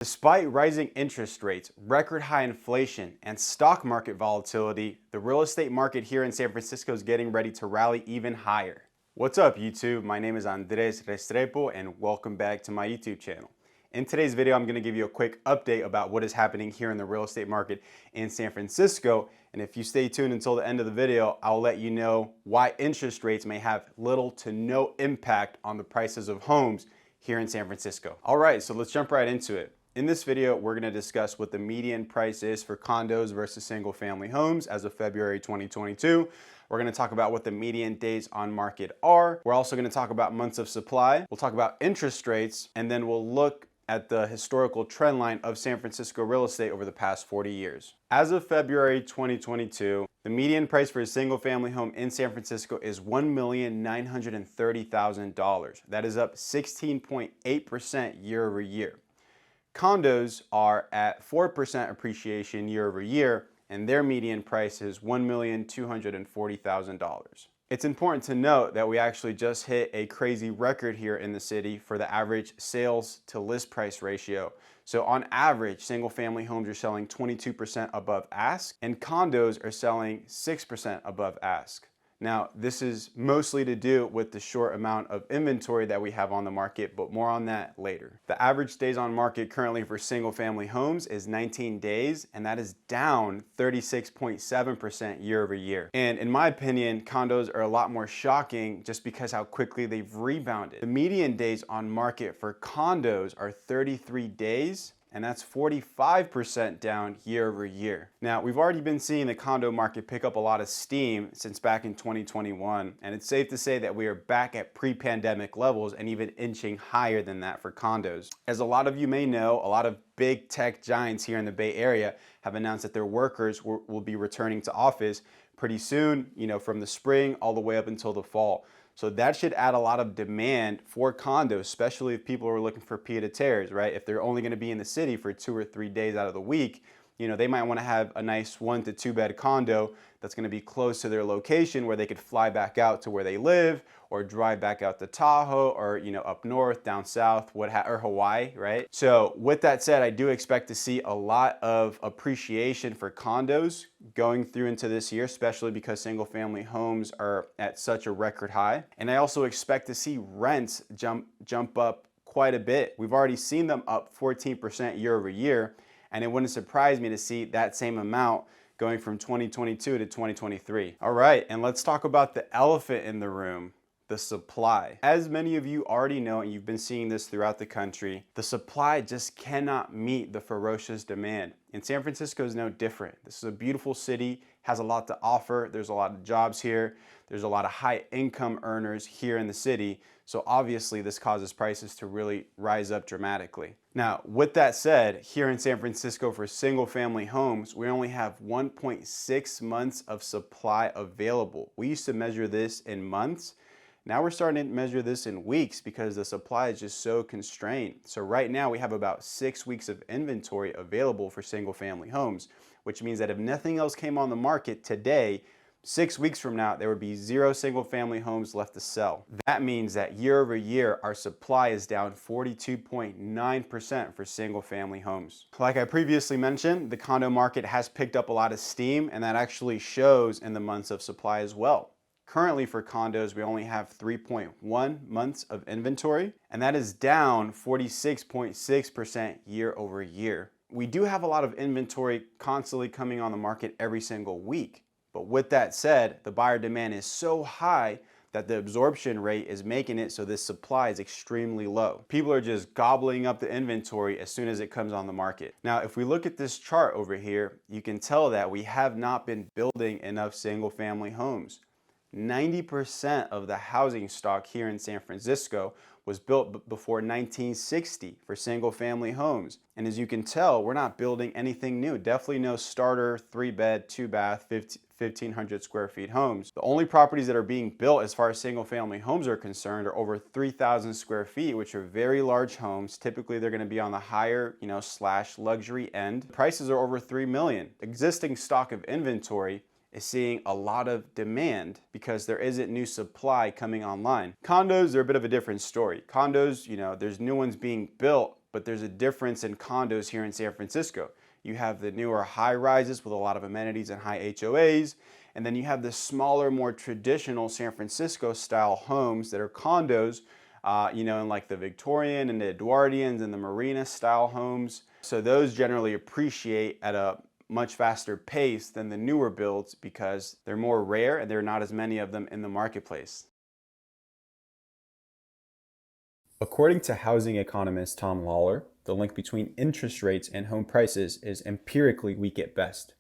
Despite rising interest rates, record high inflation, and stock market volatility, the real estate market here in San Francisco is getting ready to rally even higher. What's up, YouTube? My name is Andres Restrepo, and welcome back to my YouTube channel. In today's video, I'm going to give you a quick update about what is happening here in the real estate market in San Francisco. And if you stay tuned until the end of the video, I'll let you know why interest rates may have little to no impact on the prices of homes here in San Francisco. All right, so let's jump right into it. In this video, we're going to discuss what the median price is for condos versus single family homes as of February 2022. We're going to talk about what the median days on market are. We're also going to talk about months of supply. We'll talk about interest rates, and then we'll look at the historical trend line of San Francisco real estate over the past 40 years. As of February 2022, the median price for a single family home in San Francisco is $1,930,000. That is up 16.8% year over year. Condos are at 4% appreciation year over year, and their median price is $1,240,000. It's important to note that we actually just hit a crazy record here in the city for the average sales to list price ratio. So on average, single family homes are selling 22% above ask, and condos are selling 6% above ask. Now, this is mostly to do with the short amount of inventory that we have on the market, but more on that later. The average days on market currently for single family homes is 19 days, and that is down 36.7% year over year. And in my opinion, condos are a lot more shocking just because how quickly they've rebounded. The median days on market for condos are 33 days, and that's 45% down year over year. Now, we've already been seeing the condo market pick up a lot of steam since back in 2021, and it's safe to say that we are back at pre-pandemic levels and even inching higher than that for condos. As a lot of you may know, a lot of big tech giants here in the Bay Area have announced that their workers will be returning to office pretty soon, from the spring all the way up until the fall. So that should add a lot of demand for condos, especially if people are looking for pied-à-terres, right? If they're only going to be in the city for 2 or 3 days out of the week, they might want to have a nice 1 to 2 bed condo that's going to be close to their location where they could fly back out to where they live or drive back out to Tahoe or, up north, down south, or Hawaii, right? So with that said, I do expect to see a lot of appreciation for condos going through into this year, especially because single family homes are at such a record high. And I also expect to see rents jump up quite a bit. We've already seen them up 14% year over year. And it wouldn't surprise me to see that same amount going from 2022 to 2023. All right, and let's talk about the elephant in the room, the supply. As many of you already know, and you've been seeing this throughout the country, the supply just cannot meet the ferocious demand. And San Francisco is no different. This is a beautiful city, has a lot to offer. There's a lot of jobs here. There's a lot of high income earners here in the city. So obviously this causes prices to really rise up dramatically. Now, with that said, here in San Francisco for single family homes, we only have 1.6 months of supply available. We used to measure this in months. Now we're starting to measure this in weeks because the supply is just so constrained. So right now we have about 6 weeks of inventory available for single family homes, which means that if nothing else came on the market today, 6 weeks from now, there would be 0 single family homes left to sell. That means that year over year, our supply is down 42.9% for single family homes. Like I previously mentioned, the condo market has picked up a lot of steam, and that actually shows in the months of supply as well. Currently for condos, we only have 3.1 months of inventory, and that is down 46.6% year over year. We do have a lot of inventory constantly coming on the market every single week. But with that said, the buyer demand is so high that the absorption rate is making it so this supply is extremely low. People are just gobbling up the inventory as soon as it comes on the market. Now, if we look at this chart over here, you can tell that we have not been building enough single family homes. 90% of the housing stock here in San Francisco was built before 1960 for single family homes. And as you can tell, we're not building anything new. Definitely no starter 3-bed, 2-bath, 1,500 square feet homes. The only properties that are being built as far as single family homes are concerned are over 3,000 square feet, which are very large homes. Typically, they're going to be on the higher, / luxury end. Prices are over $3 million. Existing stock of inventory is seeing a lot of demand because there isn't new supply coming online. Condos are a bit of a different story. Condos, there's new ones being built, but there's a difference in condos here in San Francisco. You have the newer high rises with a lot of amenities and high HOAs, and then you have the smaller, more traditional San Francisco style homes that are condos, in like the Victorian and the Edwardians and the Marina style homes. So those generally appreciate at a much faster pace than the newer builds because they're more rare and there are not as many of them in the marketplace. According to housing economist Tom Lawler, the link between interest rates and home prices is empirically weak at best.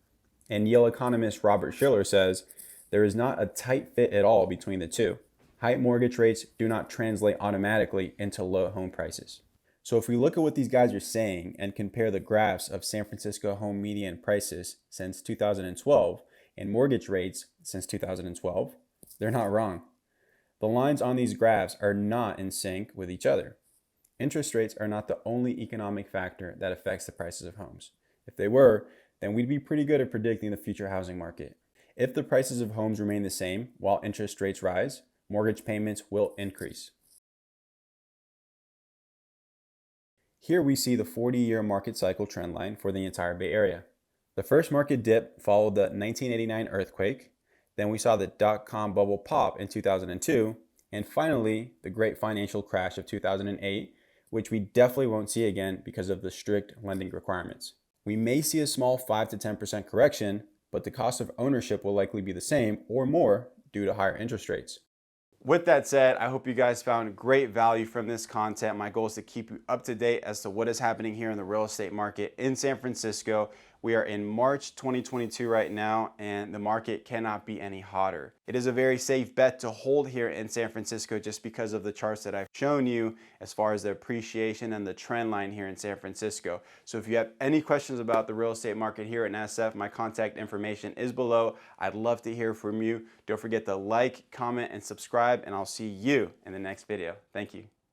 And Yale economist Robert Shiller says there is not a tight fit at all between the two. High mortgage rates do not translate automatically into low home prices. So if we look at what these guys are saying and compare the graphs of San Francisco home median prices since 2012 and mortgage rates since 2012, they're not wrong. The lines on these graphs are not in sync with each other. Interest rates are not the only economic factor that affects the prices of homes. If they were, then we'd be pretty good at predicting the future housing market. If the prices of homes remain the same while interest rates rise, mortgage payments will increase. Here we see the 40-year market cycle trend line for the entire Bay Area. The first market dip followed the 1989 earthquake, then we saw the dot-com bubble pop in 2002, and finally the great financial crash of 2008, which we definitely won't see again because of the strict lending requirements. We may see a small 5 to 10% correction, but the cost of ownership will likely be the same or more due to higher interest rates. With that said, I hope you guys found great value from this content. My goal is to keep you up to date as to what is happening here in the real estate market in San Francisco. We are in March 2022 right now, and the market cannot be any hotter. It is a very safe bet to hold here in San Francisco just because of the charts that I've shown you as far as the appreciation and the trend line here in San Francisco. So if you have any questions about the real estate market here in SF, my contact information is below. I'd love to hear from you. Don't forget to like, comment, and subscribe, and I'll see you in the next video. Thank you.